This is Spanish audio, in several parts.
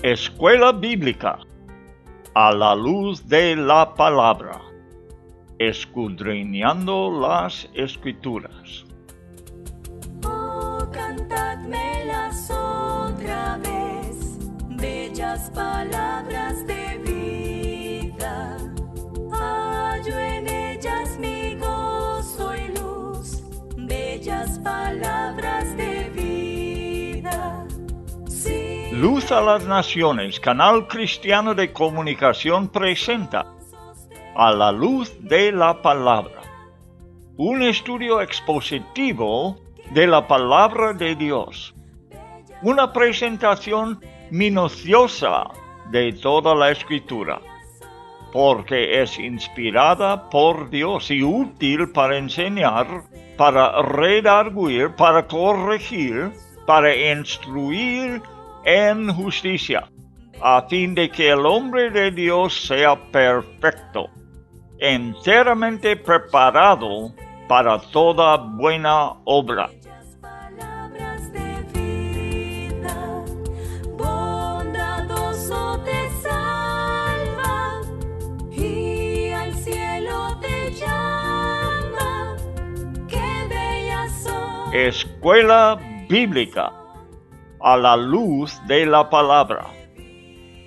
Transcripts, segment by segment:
Escuela Bíblica a la luz de la palabra, escudriñando las Escrituras. Oh, cantadmelas otra vez, bellas palabras de vida. Hallo en ellas mi gozo y luz, bellas palabras de vida. Sí. Luz a las Naciones, canal cristiano de comunicación, presenta A la luz de la palabra, un estudio expositivo de la palabra de Dios, una presentación minuciosa de toda la Escritura, porque es inspirada por Dios y útil para enseñar, para redarguir, para corregir, para instruir en justicia, a fin de que el hombre de Dios sea perfecto, enteramente preparado para toda buena obra. Palabras de vida, bondadoso te salva y al cielo te llama. Qué bellas son. Escuela Bíblica a la luz de la palabra,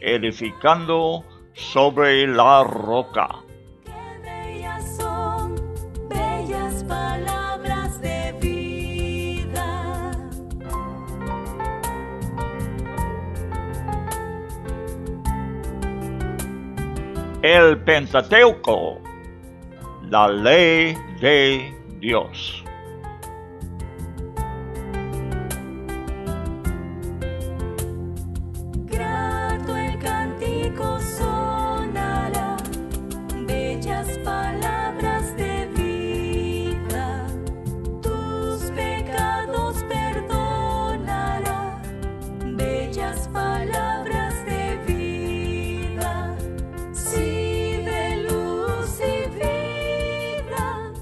edificando sobre la roca. Qué bellas son, bellas palabras de vida. El Pentateuco, la ley de Dios. Grato el cántico sonará, bellas palabras de vida. Tus pecados perdonará, bellas palabras de vida. Sí, de luz y vida,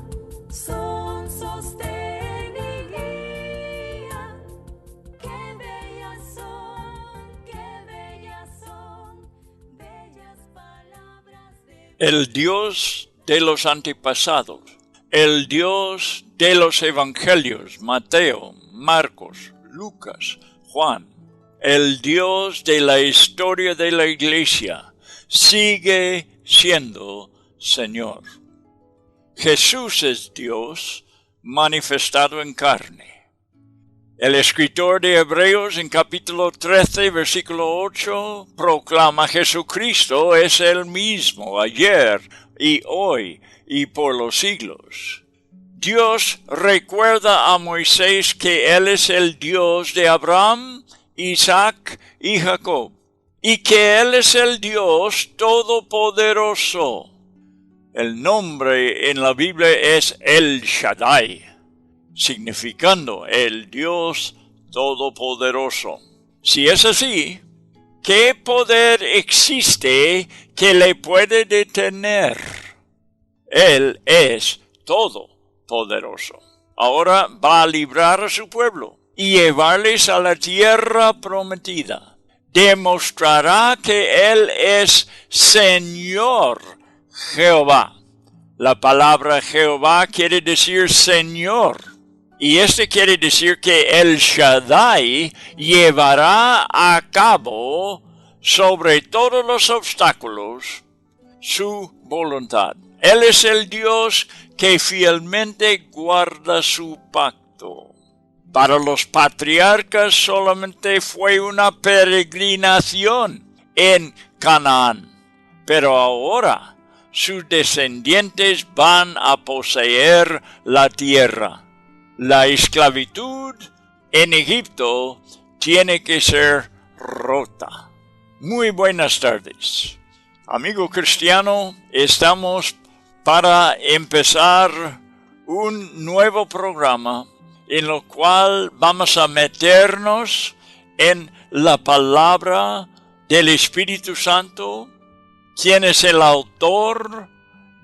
son sostén y guía. Qué bellas son, bellas palabras de El Dios de los antepasados, el Dios de los evangelios, Mateo, Marcos, Lucas, Juan, el Dios de la historia de la iglesia, sigue siendo Señor. Jesús es Dios manifestado en carne. El escritor de Hebreos en capítulo 13, versículo 8, proclama: Jesucristo es el mismo ayer y hoy y por los siglos. Dios recuerda a Moisés que Él es el Dios de Abraham, Isaac y Jacob, y que Él es el Dios todopoderoso. El nombre en la Biblia es El Shaddai, significando el Dios Todopoderoso. Si es así, ¿qué poder existe que le puede detener? Él es todopoderoso. Ahora va a librar a su pueblo y llevarles a la tierra prometida. Demostrará que Él es Señor Jehová. La palabra Jehová quiere decir Señor. Y quiere decir que el Shaddai llevará a cabo sobre todos los obstáculos su voluntad. Él es el Dios que fielmente guarda su pacto. Para los patriarcas solamente fue una peregrinación en Canaán, pero ahora sus descendientes van a poseer la tierra. La esclavitud en Egipto tiene que ser rota. Muy buenas tardes. Amigo cristiano, estamos para empezar un nuevo programa en lo cual vamos a meternos en la palabra del Espíritu Santo, quien es el autor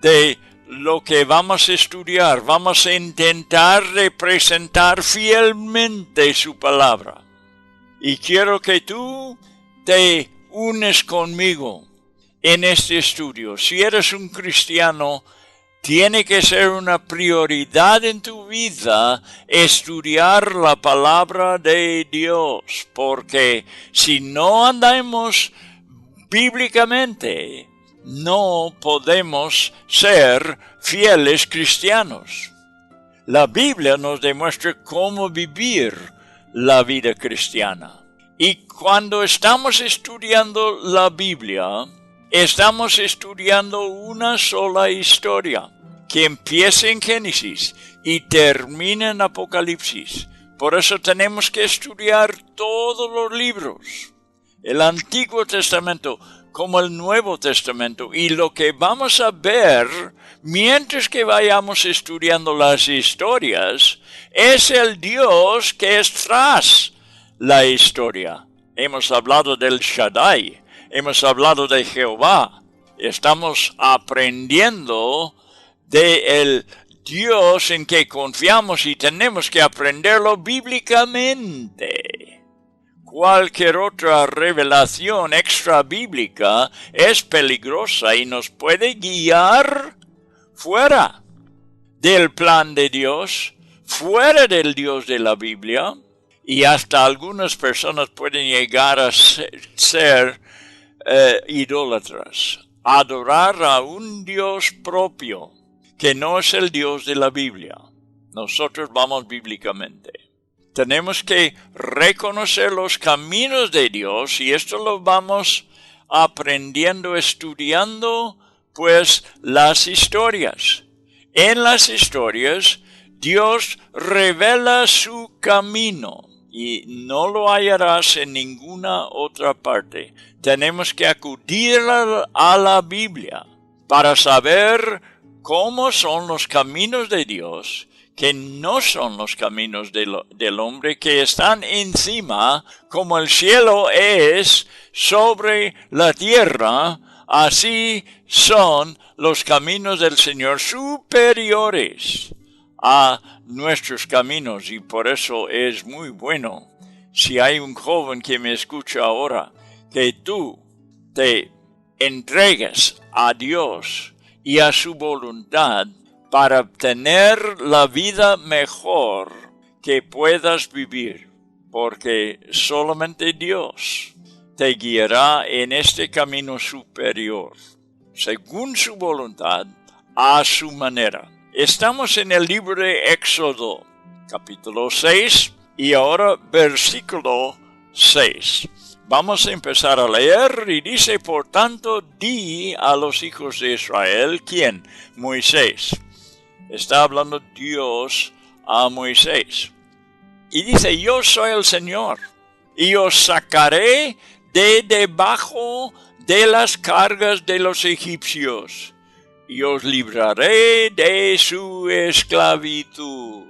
de lo que vamos a estudiar. Vamos a intentar representar fielmente su palabra. Y quiero que tú te unes conmigo en este estudio. Si eres un cristiano, tiene que ser una prioridad en tu vida estudiar la palabra de Dios, porque si no andamos bíblicamente, no podemos ser fieles cristianos. La Biblia nos demuestra cómo vivir la vida cristiana. Y cuando estamos estudiando la Biblia, estamos estudiando una sola historia que empieza en Génesis y termina en Apocalipsis. Por eso tenemos que estudiar todos los libros, el Antiguo Testamento como el Nuevo Testamento. Y lo que vamos a ver mientras que vayamos estudiando las historias es el Dios que es tras la historia. Hemos hablado del Shaddai, hemos hablado de Jehová. Estamos aprendiendo del Dios en que confiamos y tenemos que aprenderlo bíblicamente. Cualquier otra revelación extra bíblica es peligrosa y nos puede guiar fuera del plan de Dios, fuera del Dios de la Biblia, y hasta algunas personas pueden llegar a ser idólatras, adorar a un Dios propio que no es el Dios de la Biblia. Nosotros vamos bíblicamente. Tenemos que reconocer los caminos de Dios y esto lo vamos aprendiendo, estudiando, pues, las historias. En las historias, Dios revela su camino y no lo hallarás en ninguna otra parte. Tenemos que acudir a la Biblia para saber cómo son los caminos de Dios, que no son los caminos del hombre, que están encima, como el cielo es sobre la tierra, así son los caminos del Señor superiores a nuestros caminos. Y por eso es muy bueno, si hay un joven que me escucha ahora, que tú te entregues a Dios y a su voluntad para obtener la vida mejor que puedas vivir, porque solamente Dios te guiará en este camino superior, según su voluntad, a su manera. Estamos en el libro de Éxodo, capítulo 6, y ahora versículo 6. Vamos a empezar a leer y dice, por tanto, di a los hijos de Israel, ¿quién? Moisés. Está hablando Dios a Moisés. Y dice, yo soy el Señor, y os sacaré de debajo de las cargas de los egipcios, y os libraré de su esclavitud,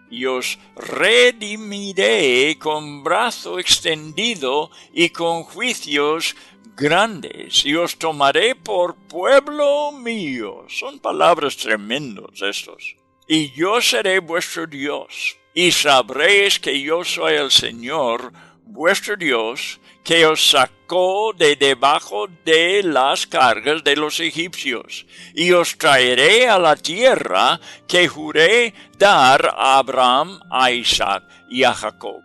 y os redimiré con brazo extendido y con juicios grandes, y os tomaré por pueblo mío. Son palabras tremendas estos. Y yo seré vuestro Dios, y sabréis que yo soy el Señor, vuestro Dios, que os sacó de debajo de las cargas de los egipcios, y os traeré a la tierra que juré dar a Abraham, a Isaac y a Jacob.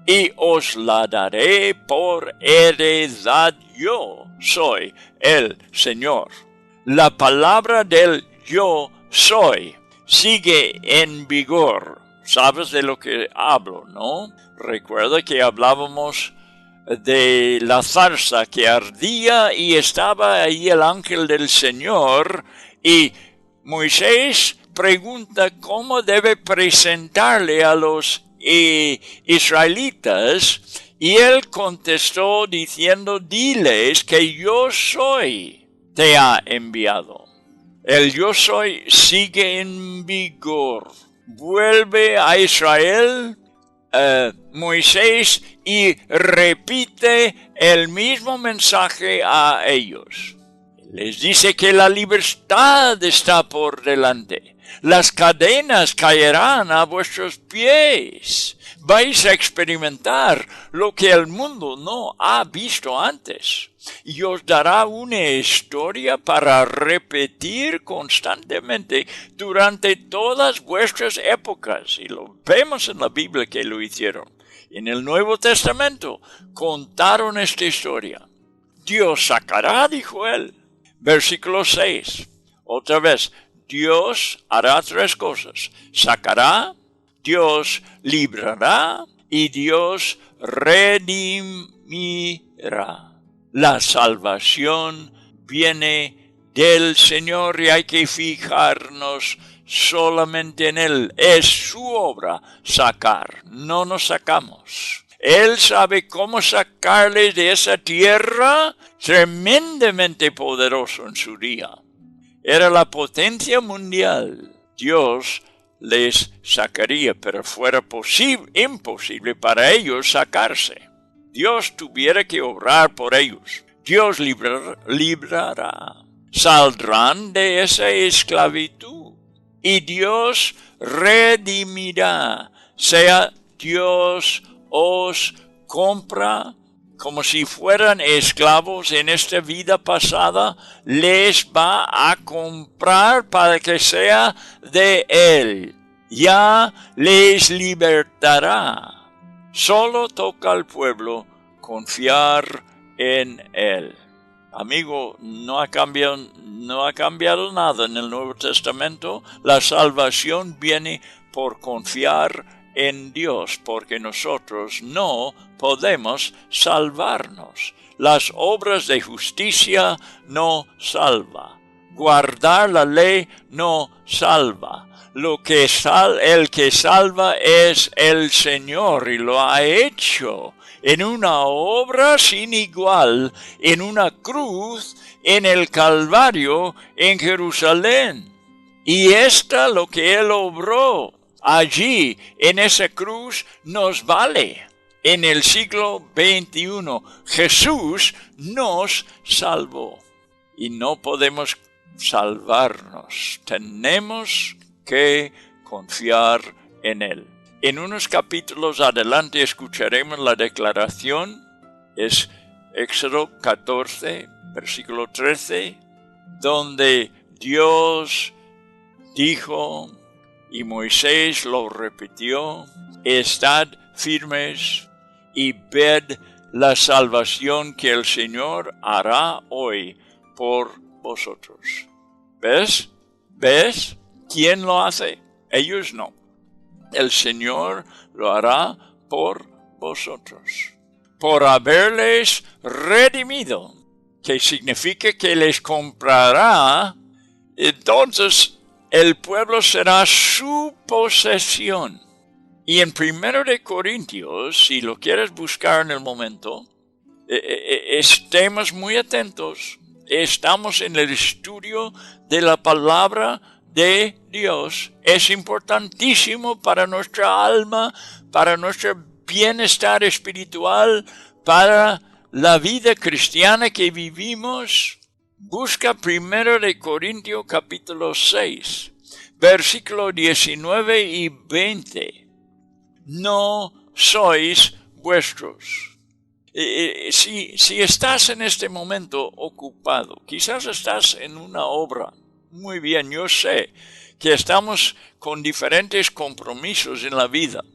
Y os la daré por heredad. Yo soy el Señor. La palabra del yo soy sigue en vigor. ¿Sabes de lo que hablo, no? Recuerda que hablábamos de la zarza que ardía y estaba ahí el ángel del Señor, y Moisés pregunta cómo debe presentarle a los israelitas, y él contestó diciendo, diles que yo soy te ha enviado. El yo soy sigue en vigor. Vuelve a Israel Moisés y repite el mismo mensaje a ellos. Les dice que la libertad está por delante. Las cadenas caerán a vuestros pies. Vais a experimentar lo que el mundo no ha visto antes. Y os dará una historia para repetir constantemente durante todas vuestras épocas. Y lo vemos en la Biblia que lo hicieron. En el Nuevo Testamento contaron esta historia. Dios sacará, dijo él. Versículo 6. Otra vez, Dios hará tres cosas. Sacará, Dios librará y Dios redimirá. La salvación viene del Señor y hay que fijarnos solamente en Él. Es su obra sacar, no nos sacamos. Él sabe cómo sacarles de esa tierra tremendamente poderoso en su día. Era la potencia mundial. Dios les sacaría, pero fuera imposible para ellos sacarse. Dios tuviera que obrar por ellos. Dios librará. Saldrán de esa esclavitud. Y Dios redimirá. Sea Dios os compra como si fueran esclavos en esta vida pasada, les va a comprar para que sea de Él. Ya les libertará. Solo toca al pueblo confiar en Él. Amigo, no ha cambiado nada en el Nuevo Testamento. La salvación viene por confiar en Dios, porque nosotros no podemos salvarnos. Las obras de justicia no salva. Guardar la ley no salva. El que salva es el Señor, y lo ha hecho en una obra sin igual, en una cruz, en el Calvario, en Jerusalén. Y lo que Él obró allí, en esa cruz, nos vale. En el siglo XXI, Jesús nos salvó. Y no podemos salvarnos. Tenemos que confiar en Él. En unos capítulos adelante escucharemos la declaración. Es Éxodo 14, versículo 13, donde Dios dijo, y Moisés lo repitió: estad firmes y ved la salvación que el Señor hará hoy por vosotros. ¿Ves? ¿Ves? ¿Quién lo hace? Ellos no. El Señor lo hará por vosotros. Por haberles redimido, que significa que les comprará. Entonces el pueblo será su posesión. Y en 1 de Corintios, si lo quieres buscar en el momento, estemos muy atentos. Estamos en el estudio de la palabra de Dios. Es importantísimo para nuestra alma, para nuestro bienestar espiritual, para la vida cristiana que vivimos. Busca 1 de Corintios capítulo 6, versículo 19 y 20. No sois vuestros. Si estás en este momento ocupado, quizás estás en una obra. Muy bien, yo sé que estamos con diferentes compromisos en la vida.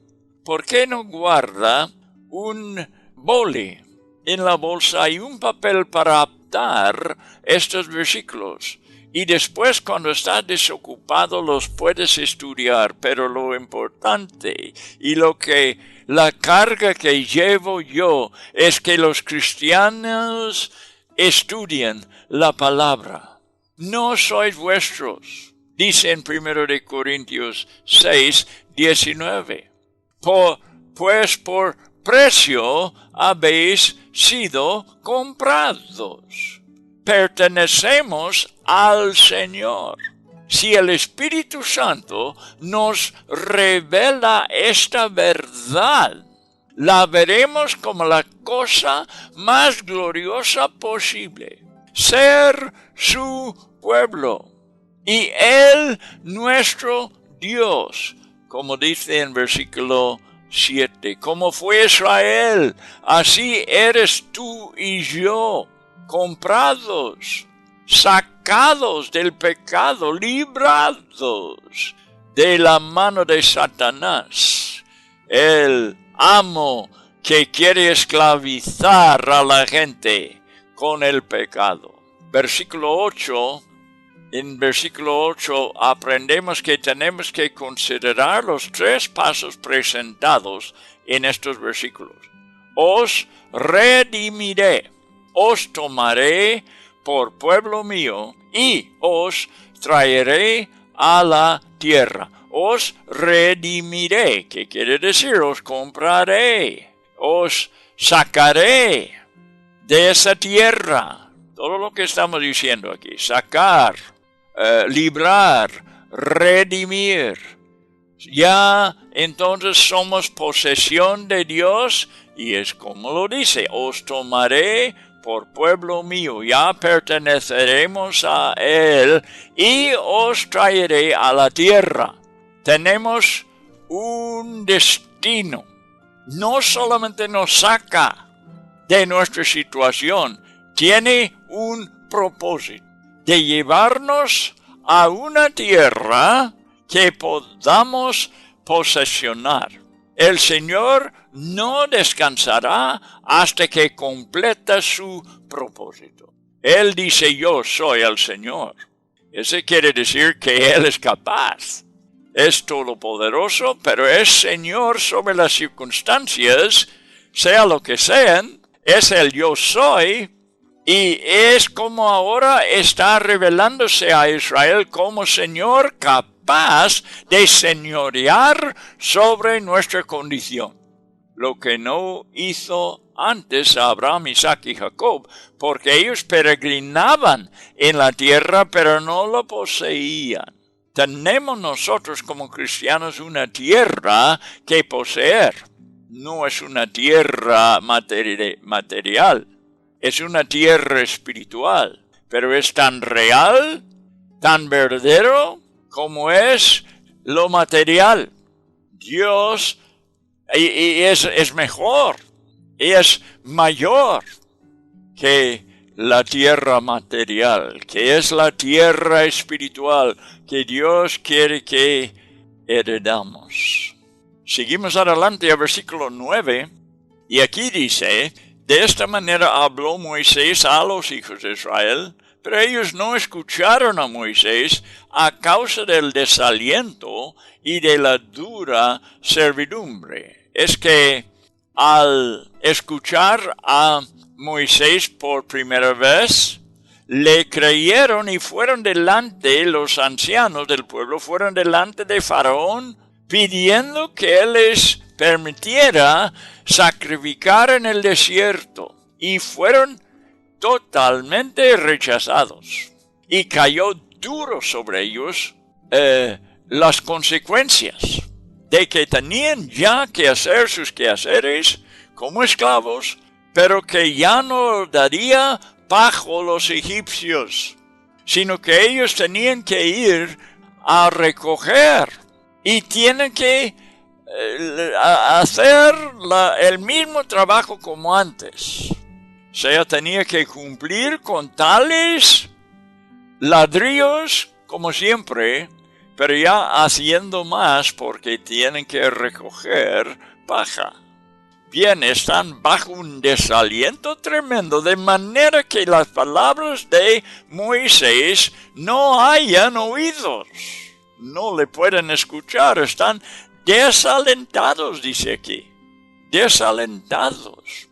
¿Por qué no guarda un boli en la bolsa y un papel para adaptar estos versículos? Y después, cuando estás desocupado, los puedes estudiar. Pero lo importante y la carga que llevo yo es que los cristianos estudien la palabra. No sois vuestros, dice en 1 de Corintios 6, 19. Pues por precio habéis sido comprados. Pertenecemos al Señor. Si el Espíritu Santo nos revela esta verdad, la veremos como la cosa más gloriosa posible. Ser su pueblo y Él nuestro Dios, como dice en versículo 7, como fue Israel, así eres tú y yo, comprados, sacados del pecado, librados de la mano de Satanás, el amo que quiere esclavizar a la gente con el pecado. Versículo 8. En versículo 8 aprendemos que tenemos que considerar los 3 pasos presentados en estos versículos. Os redimiré, os tomaré por pueblo mío y os traeré a la tierra. Os redimiré, que quiere decir os compraré, os sacaré de esa tierra. Todo lo que estamos diciendo aquí, sacar, librar, redimir. Ya entonces somos posesión de Dios y es como lo dice, os tomaré por pueblo mío, ya perteneceremos a Él y os traeré a la tierra. Tenemos un destino, no solamente nos saca de nuestra situación, tiene un propósito de llevarnos a una tierra que podamos posesionar. El Señor no descansará hasta que completa su propósito. Él dice, yo soy el Señor. Eso quiere decir que Él es capaz. Es todopoderoso, pero es Señor sobre las circunstancias, sea lo que sean. Es el yo soy. Y es como ahora está revelándose a Israel como Señor capaz de señorear sobre nuestra condición. Lo que no hizo antes a Abraham, Isaac y Jacob, porque ellos peregrinaban en la tierra, pero no lo poseían. Tenemos nosotros como cristianos una tierra que poseer. No es una tierra material. Es una tierra espiritual, pero es tan real, tan verdadero como es lo material. Dios es mejor, es mayor que la tierra material, que es la tierra espiritual que Dios quiere que heredamos. Seguimos adelante al versículo 9, y aquí dice, de esta manera habló Moisés a los hijos de Israel, pero ellos no escucharon a Moisés a causa del desaliento y de la dura servidumbre. Es que al escuchar a Moisés por primera vez, le creyeron y fueron delante, los ancianos del pueblo fueron delante de Faraón, pidiendo que él les permitiera sacrificar en el desierto, y fueron totalmente rechazados. Y cayó duro sobre ellos las consecuencias de que tenían ya que hacer sus quehaceres como esclavos, pero que ya no daría bajo los egipcios, sino que ellos tenían que ir a recoger y tienen que hacer el mismo trabajo como antes. O sea, tenía que cumplir con tales ladrillos como siempre, pero ya haciendo más porque tienen que recoger paja. Bien, están bajo un desaliento tremendo, de manera que las palabras de Moisés no hayan oídos. No le pueden escuchar, están desalentados, dice aquí. Desalentados.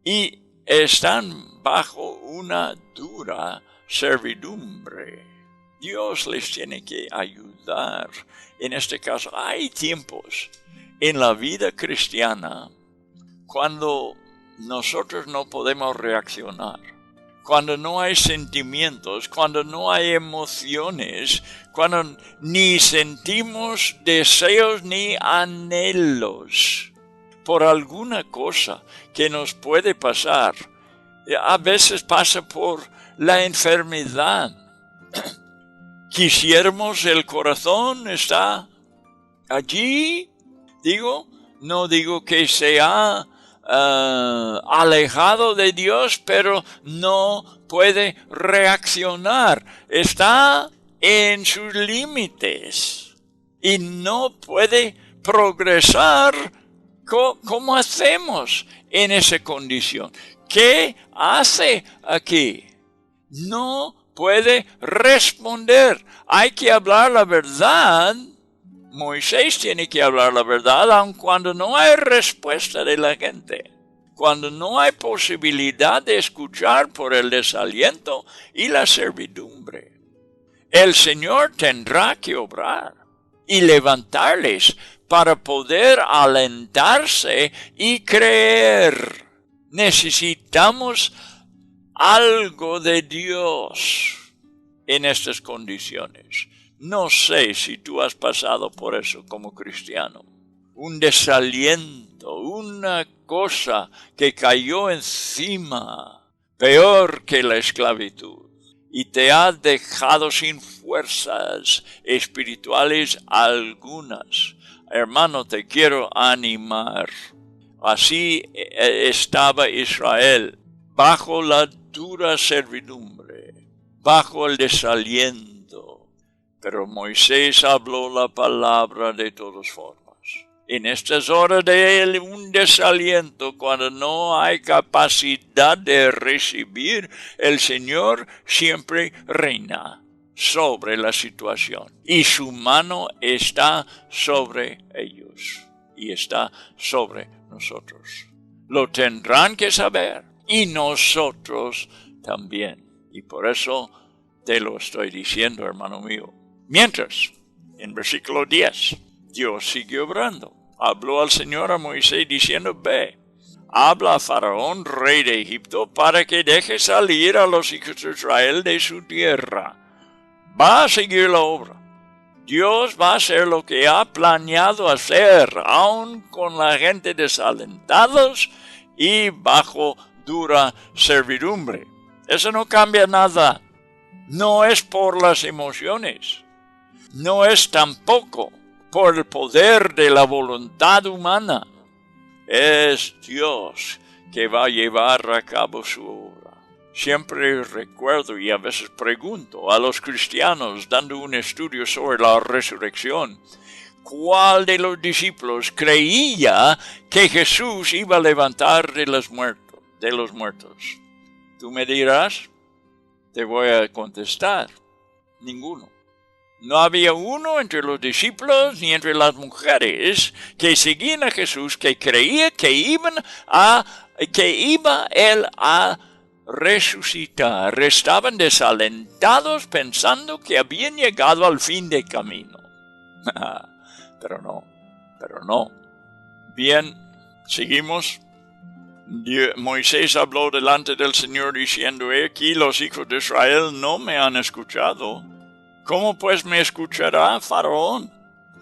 Y están bajo una dura servidumbre. Dios les tiene que ayudar. En este caso, hay tiempos en la vida cristiana cuando nosotros no podemos reaccionar, cuando no hay sentimientos, cuando no hay emociones, cuando ni sentimos deseos ni anhelos por alguna cosa que nos puede pasar. A veces pasa por la enfermedad. Quisiéramos el corazón está allí, no digo que se ha alejado de Dios, pero no puede reaccionar. Está en sus límites y no puede progresar. ¿Cómo hacemos en esa condición? ¿Qué hace aquí? No puede responder. Hay que hablar la verdad. Moisés tiene que hablar la verdad, aun cuando no hay respuesta de la gente. Cuando no hay posibilidad de escuchar por el desaliento y la servidumbre. El Señor tendrá que obrar y levantarles para poder alentarse y creer. Necesitamos algo de Dios en estas condiciones. No sé si tú has pasado por eso como cristiano. Un desaliento, una cosa que cayó encima, peor que la esclavitud, y te ha dejado sin fuerzas espirituales algunas. Hermano, te quiero animar. Así estaba Israel, bajo la dura servidumbre, bajo el desaliento. Pero Moisés habló la palabra de todas formas. En estas horas de un desaliento, cuando no hay capacidad de recibir, el Señor siempre reina sobre la situación. Y su mano está sobre ellos. Y está sobre nosotros. Lo tendrán que saber. Y nosotros también. Y por eso te lo estoy diciendo, hermano mío. Mientras, en versículo 10, Dios sigue obrando. Habló al Señor a Moisés diciendo, ve, habla a Faraón, rey de Egipto, para que deje salir a los hijos de Israel de su tierra. Va a seguir la obra. Dios va a hacer lo que ha planeado hacer, aun con la gente desalentados y bajo dura servidumbre. Eso no cambia nada. No es por las emociones. No es tampoco por el poder de la voluntad humana. Es Dios que va a llevar a cabo su obra. Siempre recuerdo y a veces pregunto a los cristianos dando un estudio sobre la resurrección, ¿cuál de los discípulos creía que Jesús iba a levantar de los muertos? Tú me dirás, te voy a contestar, ninguno. No había uno entre los discípulos ni entre las mujeres que seguían a Jesús que creía que iba él a resucitar. Estaban desalentados pensando que habían llegado al fin del camino. Pero no. Bien, seguimos. Moisés habló delante del Señor diciendo, he aquí los hijos de Israel no me han escuchado. ¿Cómo pues me escuchará Faraón?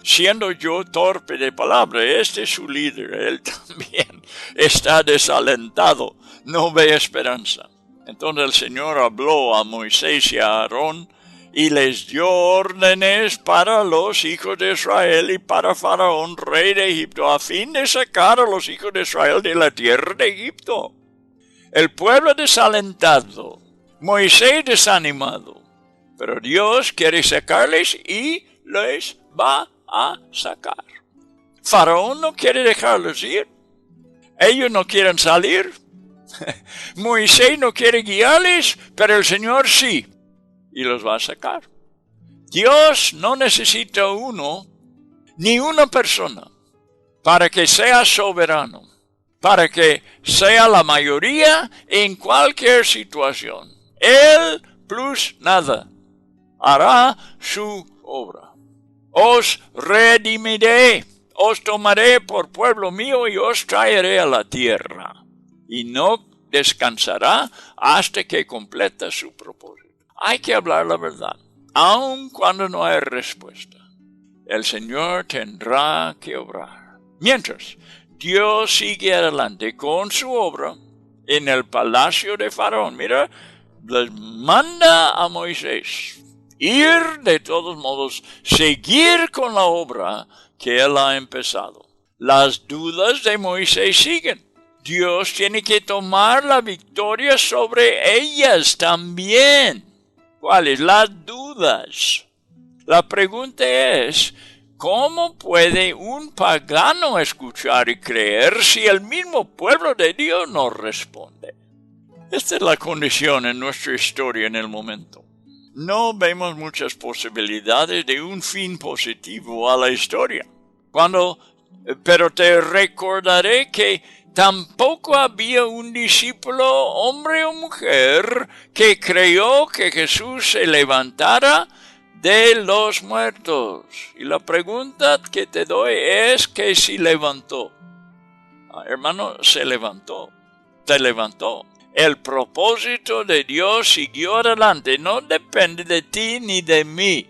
Siendo yo torpe de palabra, este es su líder, él también está desalentado, no ve esperanza. Entonces el Señor habló a Moisés y a Aarón y les dio órdenes para los hijos de Israel y para Faraón, rey de Egipto, a fin de sacar a los hijos de Israel de la tierra de Egipto. El pueblo desalentado, Moisés desanimado, pero Dios quiere sacarles y les va a sacar. Faraón no quiere dejarlos ir. Ellos no quieren salir. Moisés no quiere guiarles, pero el Señor sí. Y los va a sacar. Dios no necesita uno, ni una persona, para que sea soberano, para que sea la mayoría en cualquier situación. Él plus nada hará su obra. Os redimiré, os tomaré por pueblo mío y os traeré a la tierra. Y no descansará hasta que completa su propósito. Hay que hablar la verdad, aun cuando no hay respuesta. El Señor tendrá que obrar. Mientras, Dios sigue adelante con su obra en el palacio de Faraón. Mira, les manda a Moisés ir de todos modos, seguir con la obra que él ha empezado. Las dudas de Moisés siguen. Dios tiene que tomar la victoria sobre ellas también. ¿Cuáles? Las dudas. La pregunta es, ¿cómo puede un pagano escuchar y creer si el mismo pueblo de Dios no responde? Esta es la condición en nuestra historia en el momento. No vemos muchas posibilidades de un fin positivo a la historia. Pero te recordaré que tampoco había un discípulo, hombre o mujer, que creyó que Jesús se levantara de los muertos. Y la pregunta que te doy es que si levantó. Hermano, se levantó. Se levantó. El propósito de Dios siguió adelante. No depende de ti ni de mí.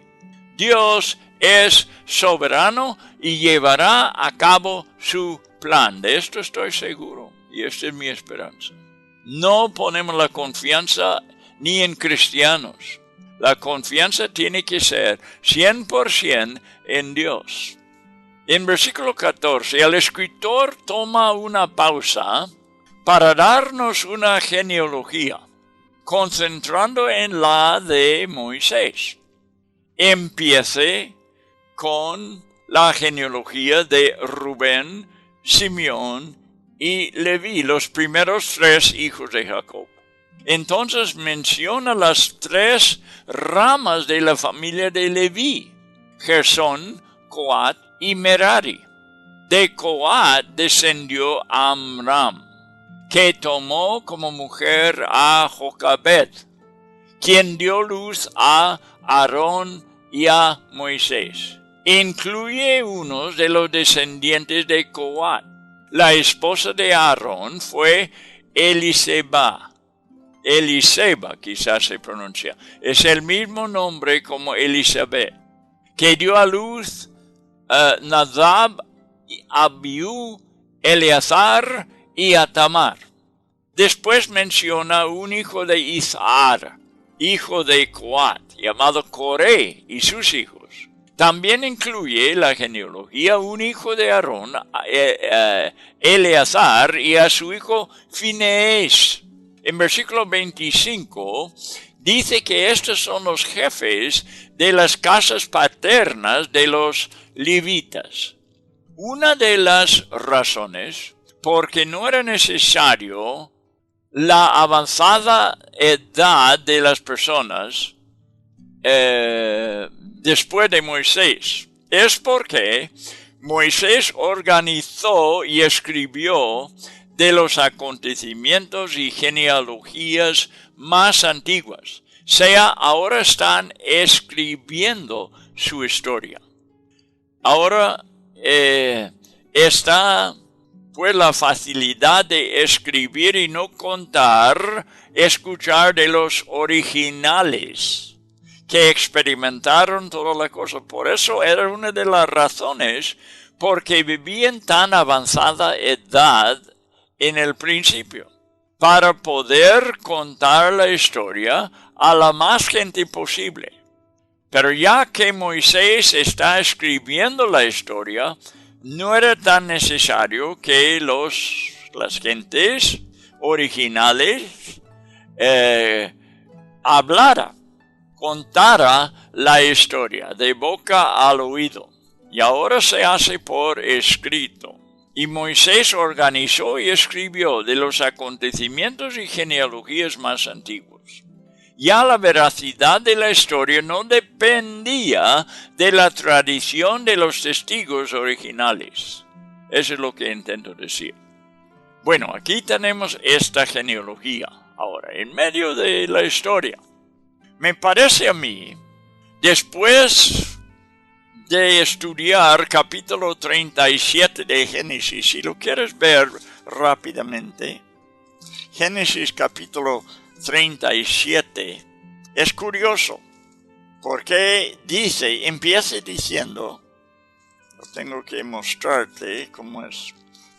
Dios es soberano y llevará a cabo su plan. De esto estoy seguro. Y esta es mi esperanza. No ponemos la confianza ni en cristianos. La confianza tiene que ser 100% en Dios. En versículo 14, el escritor toma una pausa para darnos una genealogía, concentrando en la de Moisés. Empiece con la genealogía de Rubén, Simeón y Leví, los primeros 3 hijos de Jacob. Entonces menciona las 3 ramas de la familia de Leví: Gersón, Coat y Merari. De Coat descendió Amram, que tomó como mujer a Jocabed, quien dio luz a Aarón y a Moisés. Incluye unos de los descendientes de Coat. La esposa de Aarón fue Eliseba, quizás se pronuncia. Es el mismo nombre como Elizabeth, que dio a luz Nadab, Abiú, Eleazar y a Tamar. Después menciona un hijo de Izhar, hijo de Coat, llamado Coré, y sus hijos. También incluye la genealogía un hijo de Aarón, Eleazar, y a su hijo Finees. En versículo 25 dice que estos son los jefes de las casas paternas de los levitas. Una de las razones porque no era necesario la avanzada edad de las personas después de Moisés es porque Moisés organizó y escribió de los acontecimientos y genealogías más antiguas. Ahora están escribiendo su historia. Ahora está pues la facilidad de escribir y no contar, escuchar de los originales que experimentaron toda la cosa. Por eso era una de las razones porque vivían tan avanzada edad en el principio, para poder contar la historia a la más gente posible. Pero ya que Moisés está escribiendo la historia, no era tan necesario que las gentes originales contara la historia de boca al oído. Y ahora se hace por escrito. Y Moisés organizó y escribió de los acontecimientos y genealogías más antiguos. Ya la veracidad de la historia no dependía de la tradición de los testigos originales. Eso es lo que intento decir. Bueno, aquí tenemos esta genealogía ahora, en medio de la historia. Me parece a mí, después de estudiar capítulo 37 de Génesis, si lo quieres ver rápidamente, Génesis capítulo 37, es curioso, porque empieza diciendo, lo tengo que mostrarte cómo es,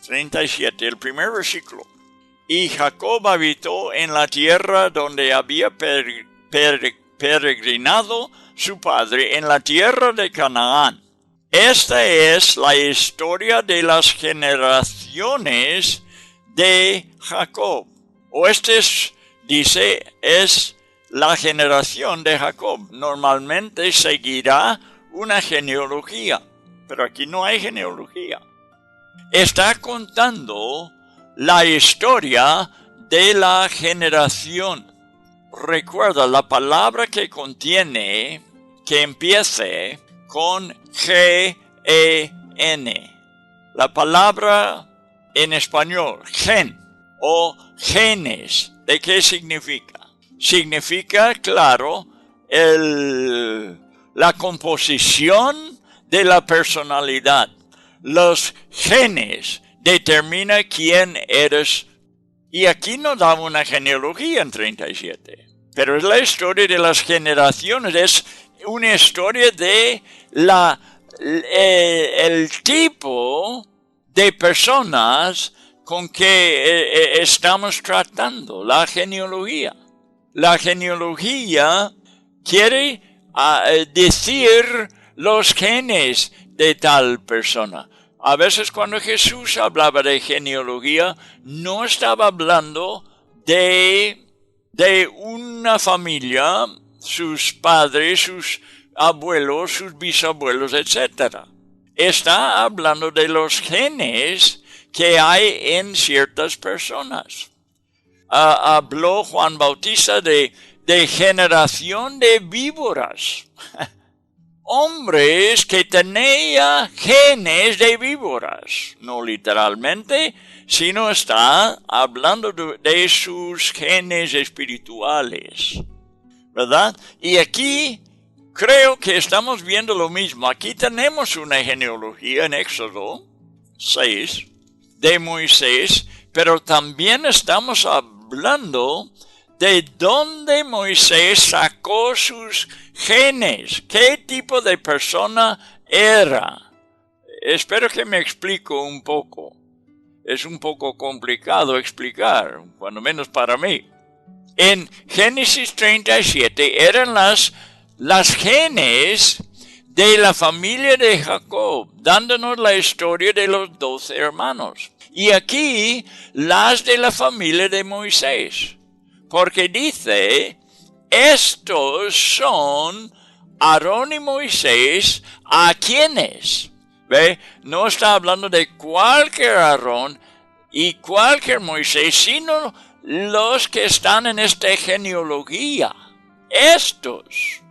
37, el primer versículo. Y Jacob habitó en la tierra donde había peregrinado su padre, en la tierra de Canaán. Esta es la historia de las generaciones de Jacob. O dice, es la generación de Jacob. Normalmente seguirá una genealogía, pero aquí no hay genealogía. Está contando la historia de la generación. Recuerda, la palabra que contiene, que empiece con G-E-N. La palabra en español, gen o genes, ¿de qué significa? Significa, claro, la composición de la personalidad. Los genes determinan quién eres. Y aquí no da una genealogía en 37. Pero es la historia de las generaciones. Es una historia de el tipo de personas con que estamos tratando. La genealogía. La genealogía quiere decir los genes de tal persona. A veces cuando Jesús hablaba de genealogía, no estaba hablando de una familia, sus padres, sus abuelos, sus bisabuelos, etc. Está hablando de los genes que hay en ciertas personas. Habló Juan Bautista de generación de víboras. Hombres que tenían genes de víboras. No literalmente, sino está hablando de sus genes espirituales. ¿Verdad? Y aquí creo que estamos viendo lo mismo. Aquí tenemos una genealogía en Éxodo 6 de Moisés, pero también estamos hablando de dónde Moisés sacó sus genes, qué tipo de persona era. Espero que me explico un poco. Es un poco complicado explicar, cuando menos para mí. En Génesis 37 eran las genes de la familia de Jacob, dándonos la historia de los 12 hermanos. Y aquí las de la familia de Moisés. Porque dice, estos son Aarón y Moisés, ¿a quiénes? ¿Ve? No está hablando de cualquier Aarón y cualquier Moisés, sino los que están en esta genealogía. Estos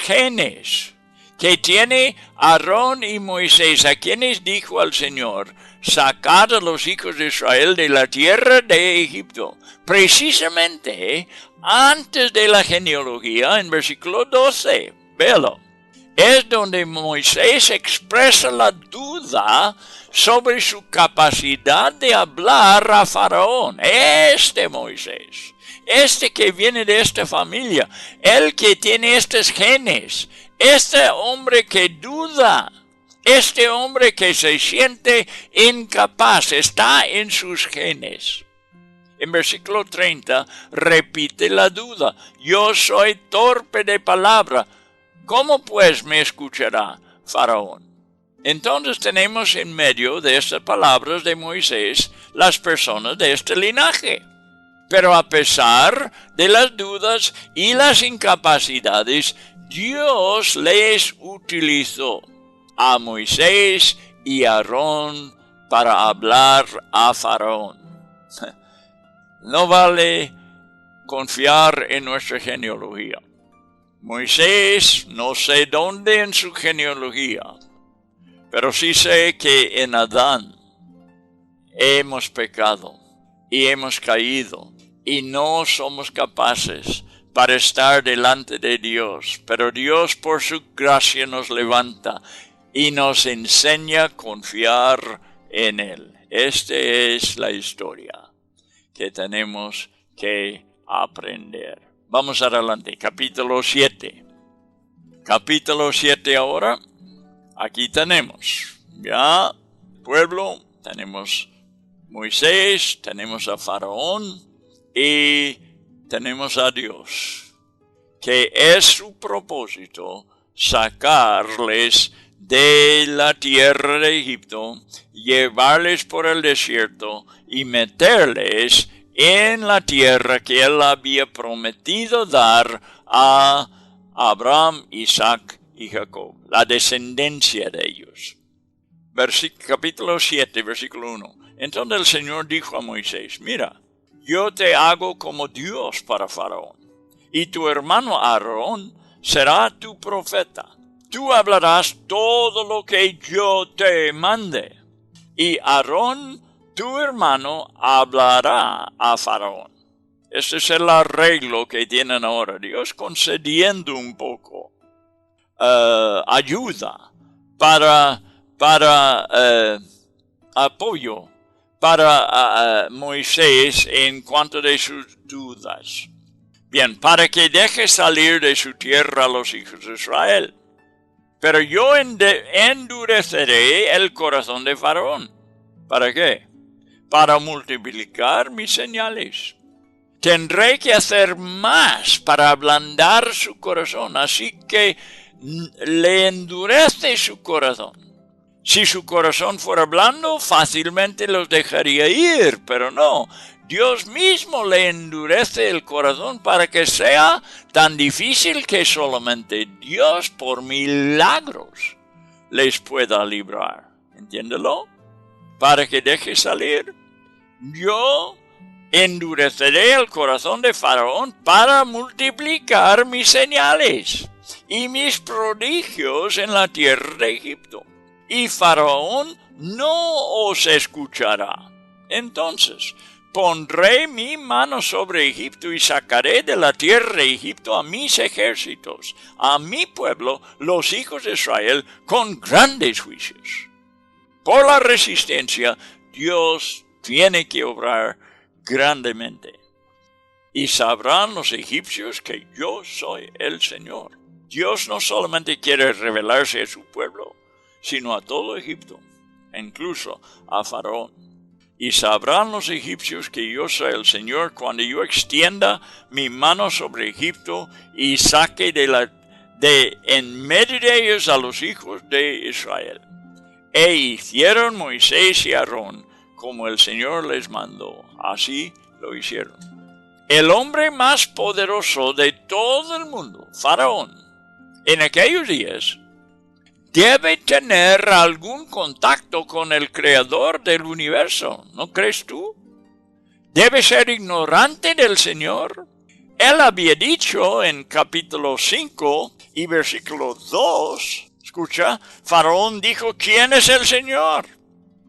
genes que tiene Aarón y Moisés, a quienes dijo al Señor, sacad a los hijos de Israel de la tierra de Egipto. Precisamente antes de la genealogía, en versículo 12, véalo, es donde Moisés expresa la duda sobre su capacidad de hablar a Faraón. Moisés, que viene de esta familia, el que tiene estos genes, este hombre que duda, este hombre que se siente incapaz, está en sus genes. En versículo 30 repite la duda. Yo soy torpe de palabra. ¿Cómo pues me escuchará Faraón? Entonces tenemos en medio de estas palabras de Moisés las personas de este linaje. Pero a pesar de las dudas y las incapacidades, Dios les utilizó a Moisés y a Aarón para hablar a Faraón. No vale confiar en nuestra genealogía. Moisés, no sé dónde en su genealogía, pero sí sé que en Adán hemos pecado y hemos caído y no somos capaces para estar delante de Dios. Pero Dios por su gracia nos levanta y nos enseña a confiar en Él. Esta es la historia que tenemos que aprender. Vamos adelante, capítulo 7. Capítulo 7 ahora. Aquí tenemos, ya, pueblo, tenemos Moisés, tenemos a Faraón y tenemos a Dios, que es su propósito sacarles de la tierra de Egipto, llevarles por el desierto y meterles en la tierra que él había prometido dar a Abraham, Isaac y Jacob, la descendencia de ellos. Capítulo 7, versículo 1. Entonces el Señor dijo a Moisés, mira, yo te hago como Dios para Faraón, y tu hermano Aarón será tu profeta. Tú hablarás todo lo que yo te mande, y Aarón, tu hermano, hablará a Faraón. Este es el arreglo que tienen ahora. Dios concediendo un poco ayuda para apoyo para Moisés en cuanto de sus dudas. Bien, para que deje salir de su tierra a los hijos de Israel. Pero yo endureceré el corazón de Faraón. ¿Para qué? Para multiplicar mis señales. Tendré que hacer más para ablandar su corazón, así que le endurece su corazón. Si su corazón fuera blando, fácilmente los dejaría ir, pero no. Dios mismo le endurece el corazón para que sea tan difícil que solamente Dios, por milagros, les pueda librar. ¿Entiéndelo? Para que deje salir. Yo endureceré el corazón de Faraón para multiplicar mis señales y mis prodigios en la tierra de Egipto. Y Faraón no os escuchará. Entonces pondré mi mano sobre Egipto y sacaré de la tierra de Egipto a mis ejércitos, a mi pueblo, los hijos de Israel, con grandes juicios. Por la resistencia, Dios tiene que obrar grandemente. Y sabrán los egipcios que yo soy el Señor. Dios no solamente quiere revelarse a su pueblo, sino a todo Egipto, incluso a Faraón. Y sabrán los egipcios que yo soy el Señor cuando yo extienda mi mano sobre Egipto y saque de en medio de ellos a los hijos de Israel. E hicieron Moisés y Aarón como el Señor les mandó. Así lo hicieron. El hombre más poderoso de todo el mundo, Faraón, en aquellos días, debe tener algún contacto con el Creador del universo, ¿no crees tú? Debe ser ignorante del Señor. Él había dicho en capítulo 5 y versículo 2, escucha, Faraón dijo, ¿quién es el Señor?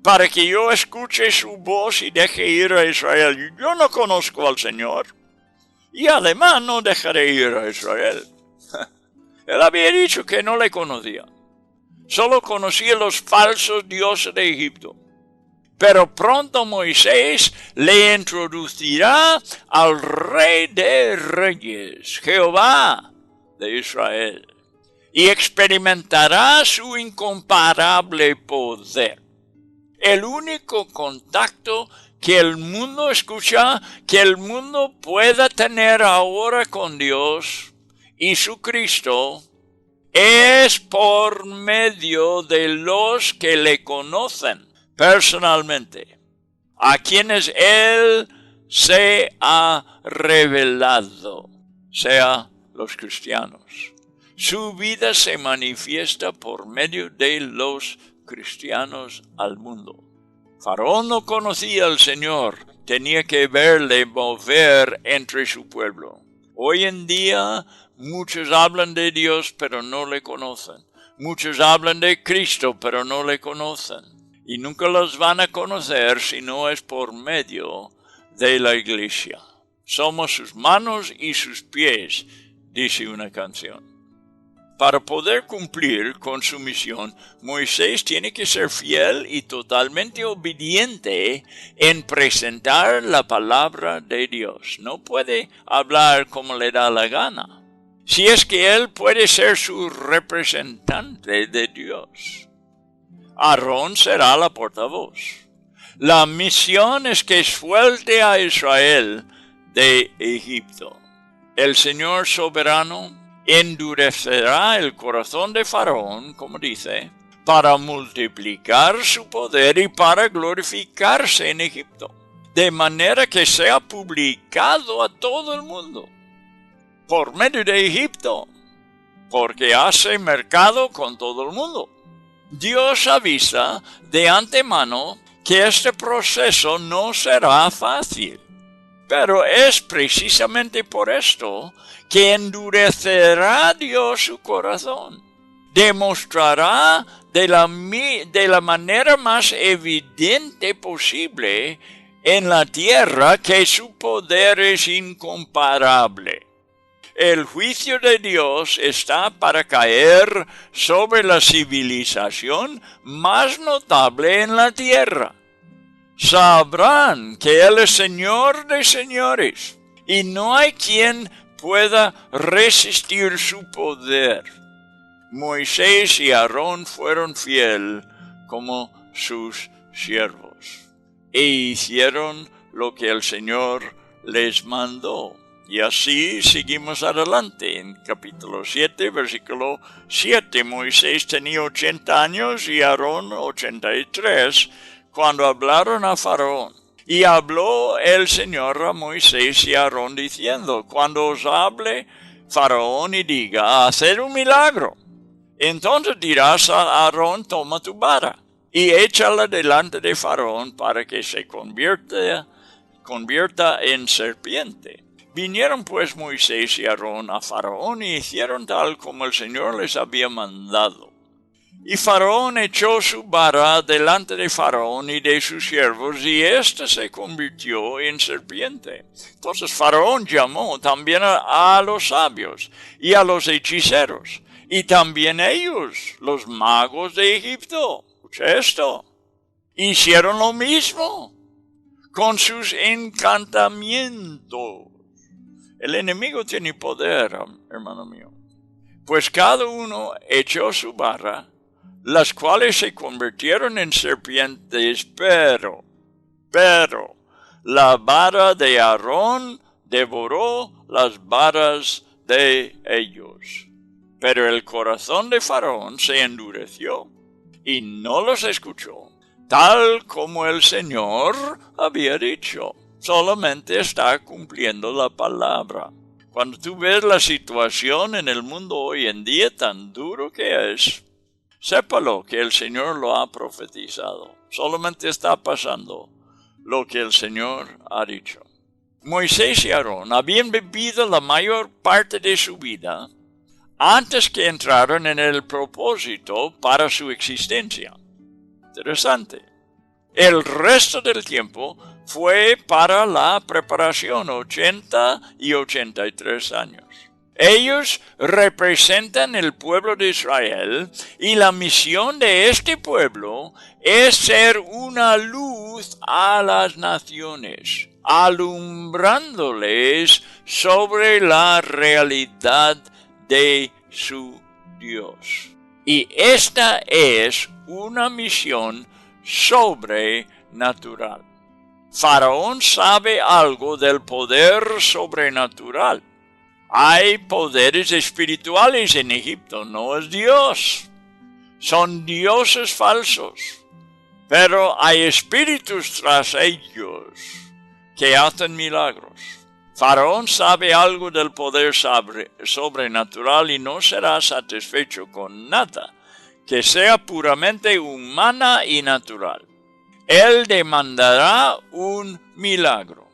Para que yo escuche su voz y deje ir a Israel. Yo no conozco al Señor, y además no dejaré ir a Israel. Él había dicho que no le conocía. Solo conocía los falsos dioses de Egipto. Pero pronto Moisés le introducirá al Rey de Reyes, Jehová de Israel, y experimentará su incomparable poder. El único contacto que el mundo escucha, que el mundo pueda tener ahora con Dios y su Cristo, es por medio de los que le conocen personalmente, a quienes Él se ha revelado, sea los cristianos. Su vida se manifiesta por medio de los cristianos al mundo. Faraón no conocía al Señor, tenía que verle mover entre su pueblo. Hoy en día, muchos hablan de Dios, pero no le conocen. Muchos hablan de Cristo, pero no le conocen. Y nunca los van a conocer si no es por medio de la iglesia. Somos sus manos y sus pies, dice una canción. Para poder cumplir con su misión, Moisés tiene que ser fiel y totalmente obediente en presentar la palabra de Dios. No puede hablar como le da la gana. Si es que él puede ser su representante de Dios. Aarón será la portavoz. La misión es que suelte a Israel de Egipto. el Señor soberano endurecerá el corazón de Faraón, como dice, para multiplicar su poder y para glorificarse en Egipto, de manera que sea publicado a todo el mundo, por medio de Egipto, porque hace mercado con todo el mundo. Dios avisa de antemano que este proceso no será fácil, pero es precisamente por esto que endurecerá Dios su corazón. Demostrará de la manera más evidente posible en la tierra que su poder es incomparable. El juicio de Dios está para caer sobre la civilización más notable en la tierra. Sabrán que Él es Señor de señores y no hay quien pueda resistir su poder. Moisés y Aarón fueron fieles como sus siervos e hicieron lo que el Señor les mandó. Y así seguimos adelante en capítulo 7, versículo 7. Moisés tenía 80 años y Aarón 83 cuando hablaron a Faraón. Y habló el Señor a Moisés y a Aarón diciendo, cuando os hable Faraón y diga, haced un milagro, entonces dirás a Aarón, toma tu vara y échala delante de Faraón para que se convierta en serpiente. Vinieron pues Moisés y Aarón a Faraón y hicieron tal como el Señor les había mandado. Y Faraón echó su vara delante de Faraón y de sus siervos, y ésta se convirtió en serpiente. Entonces Faraón llamó también a los sabios y a los hechiceros, y también ellos, los magos de Egipto. Escucha esto. Hicieron lo mismo con sus encantamientos. El enemigo tiene poder, hermano mío. Pues cada uno echó su vara, las cuales se convirtieron en serpientes, pero la vara de Aarón devoró las varas de ellos. Pero el corazón de Faraón se endureció y no los escuchó, tal como el Señor había dicho. Solamente está cumpliendo la palabra. Cuando tú ves la situación en el mundo hoy en día tan duro que es, sépalo que el Señor lo ha profetizado. Solamente está pasando lo que el Señor ha dicho. Moisés y Aarón habían vivido la mayor parte de su vida antes que entraron en el propósito para su existencia. Interesante. El resto del tiempo fue para la preparación, 80 y 83 años. Ellos representan el pueblo de Israel y la misión de este pueblo es ser una luz a las naciones, alumbrándoles sobre la realidad de su Dios. Y esta es una misión sobrenatural. Faraón sabe algo del poder sobrenatural. Hay poderes espirituales en Egipto, no es Dios. Son dioses falsos. Pero hay espíritus tras ellos que hacen milagros. Faraón sabe algo del poder sobrenatural y no será satisfecho con nada que sea puramente humana y natural. Él demandará un milagro.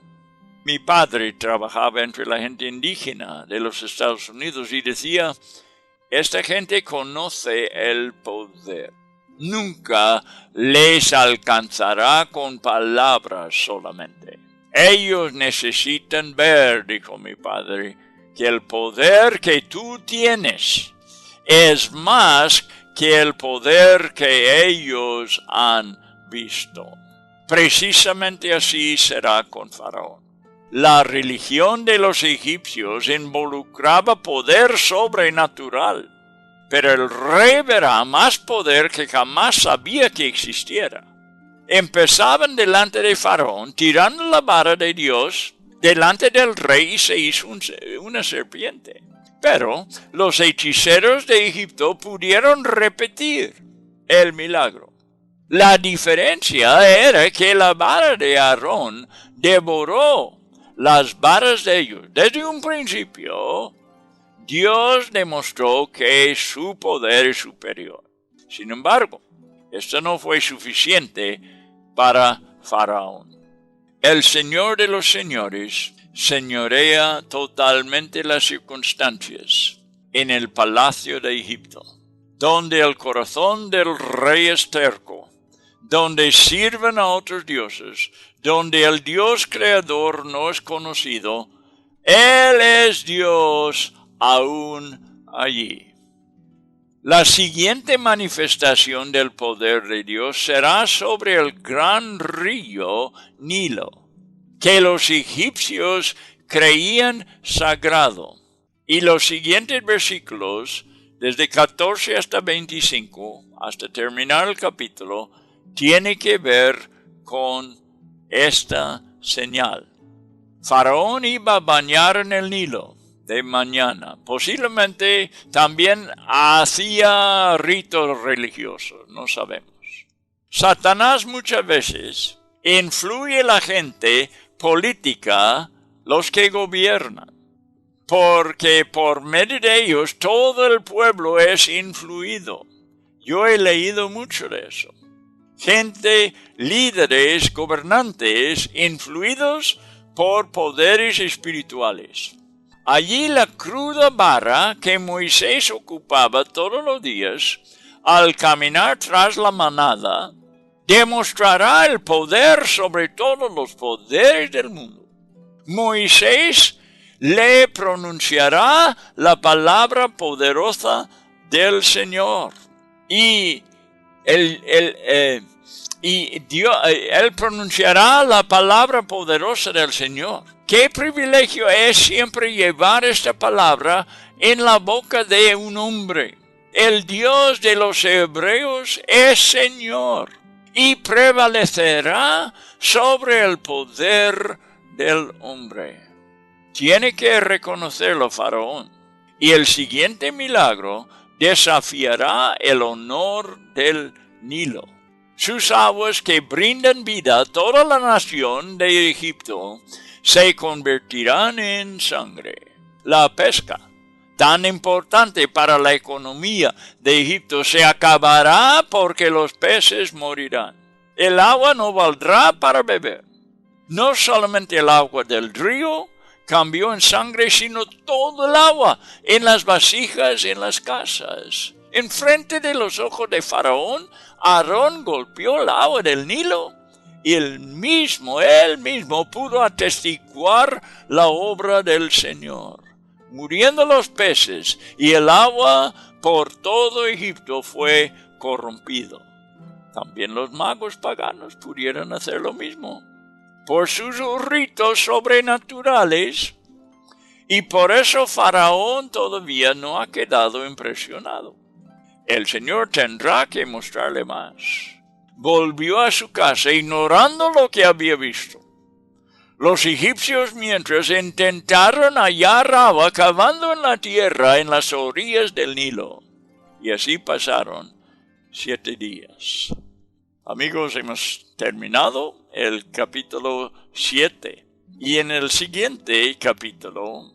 Mi padre trabajaba entre la gente indígena de los Estados Unidos y decía, esta gente conoce el poder. Nunca les alcanzará con palabras solamente. Ellos necesitan ver, dijo mi padre, que el poder que tú tienes es más que el poder que ellos han visto. Precisamente así será con Faraón. La religión de los egipcios involucraba poder sobrenatural, pero el rey verá más poder que jamás sabía que existiera. Empezaban delante de Faraón, tirando la vara de Dios, delante del rey y se hizo una serpiente. Pero los hechiceros de Egipto pudieron repetir el milagro. La diferencia era que la vara de Aarón devoró las varas de ellos. Desde un principio, Dios demostró que su poder es superior. Sin embargo, esto no fue suficiente para Faraón. El Señor de los señores señorea totalmente las circunstancias en el palacio de Egipto, donde el corazón del rey es terco, donde sirven a otros dioses, donde el Dios creador no es conocido. Él es Dios aún allí. La siguiente manifestación del poder de Dios será sobre el gran río Nilo, que los egipcios creían sagrado. Y los siguientes versículos, desde 14 hasta 25, hasta terminar el capítulo, tiene que ver con esta señal. Faraón iba a bañar en el Nilo de mañana. Posiblemente también hacía ritos religiosos, no sabemos. Satanás muchas veces influye a la gente política, los que gobiernan, porque por medio de ellos todo el pueblo es influido. Yo he leído mucho de eso. Gente, líderes, gobernantes, influidos por poderes espirituales. Allí la cruda vara que Moisés ocupaba todos los días al caminar tras la manada demostrará el poder sobre todos los poderes del mundo. Moisés le pronunciará la palabra poderosa del Señor y él pronunciará la palabra poderosa del Señor. Qué privilegio es siempre llevar esta palabra en la boca de un hombre. El Dios de los hebreos es Señor y prevalecerá sobre el poder del hombre. Tiene que reconocerlo Faraón. Y el siguiente milagro desafiará el honor del Nilo. Sus aguas que brindan vida a toda la nación de Egipto se convertirán en sangre. La pesca, tan importante para la economía de Egipto, se acabará porque los peces morirán. El agua no valdrá para beber. No solamente el agua del río cambió en sangre, sino todo el agua en las vasijas, en las casas. En frente de los ojos de Faraón, Aarón golpeó el agua del Nilo y él mismo pudo atestiguar la obra del Señor. Muriendo los peces y el agua por todo Egipto fue corrompido. También los magos paganos pudieron hacer lo mismo por sus ritos sobrenaturales, y por eso Faraón todavía no ha quedado impresionado. El Señor tendrá que mostrarle más. Volvió a su casa ignorando lo que había visto. Los egipcios mientras intentaron hallar agua cavando en la tierra en las orillas del Nilo. Y así pasaron 7 días. Amigos, hemos terminado el capítulo 7. Y en el siguiente capítulo,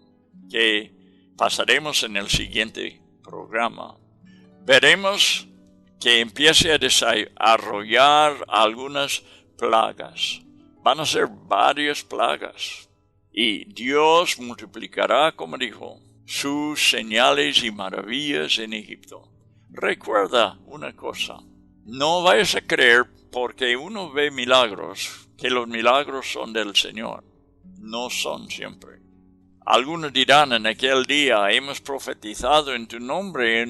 que pasaremos en el siguiente programa, veremos que empiece a desarrollar algunas plagas. Van a ser varias plagas. Y Dios multiplicará, como dijo, sus señales y maravillas en Egipto. Recuerda una cosa. No vayas a creer porque uno ve milagros, que los milagros son del Señor. No son siempre. Algunos dirán en aquel día, hemos profetizado en tu nombre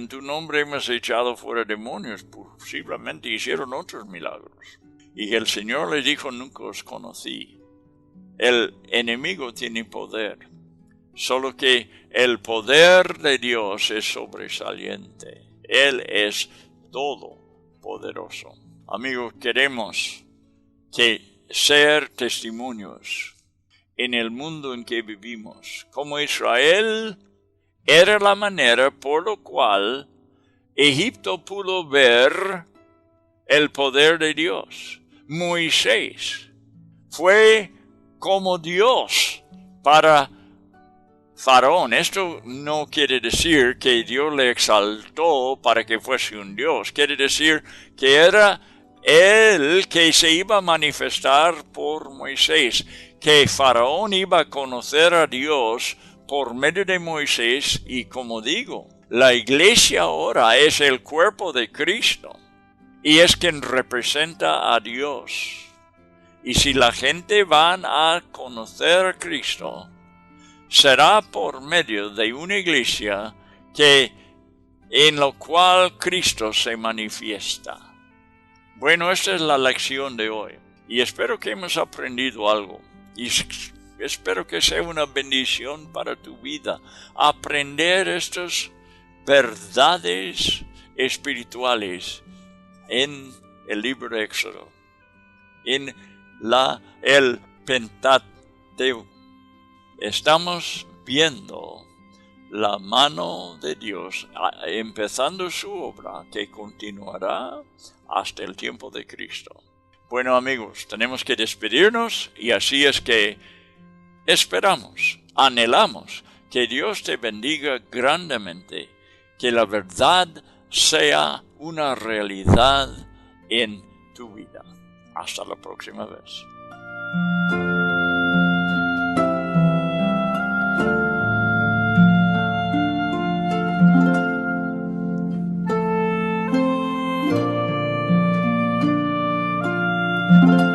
hemos echado fuera demonios. Posiblemente hicieron otros milagros. Y el Señor les dijo, nunca os conocí. El enemigo tiene poder, solo que el poder de Dios es sobresaliente. Él es todopoderoso. Amigos, queremos ser testimonios en el mundo en que vivimos. Como Israel era la manera por lo cual Egipto pudo ver el poder de Dios. Moisés fue como Dios para Faraón. Esto no quiere decir que Dios le exaltó para que fuese un Dios. Quiere decir que era él que se iba a manifestar por Moisés, que Faraón iba a conocer a Dios por medio de Moisés. Y como digo, la iglesia ahora es el cuerpo de Cristo y es quien representa a Dios. Y si la gente van a conocer a Cristo, será por medio de una iglesia en la cual Cristo se manifiesta. Bueno, esta es la lección de hoy y espero que hemos aprendido algo y espero que sea una bendición para tu vida aprender estas verdades espirituales en el libro de Éxodo, en el Pentateuco. Estamos viendo la mano de Dios empezando su obra que continuará hasta el tiempo de Cristo. Bueno, amigos, tenemos que despedirnos y así es que esperamos, anhelamos que Dios te bendiga grandemente, que la verdad sea una realidad en tu vida. Hasta la próxima vez. Thank you.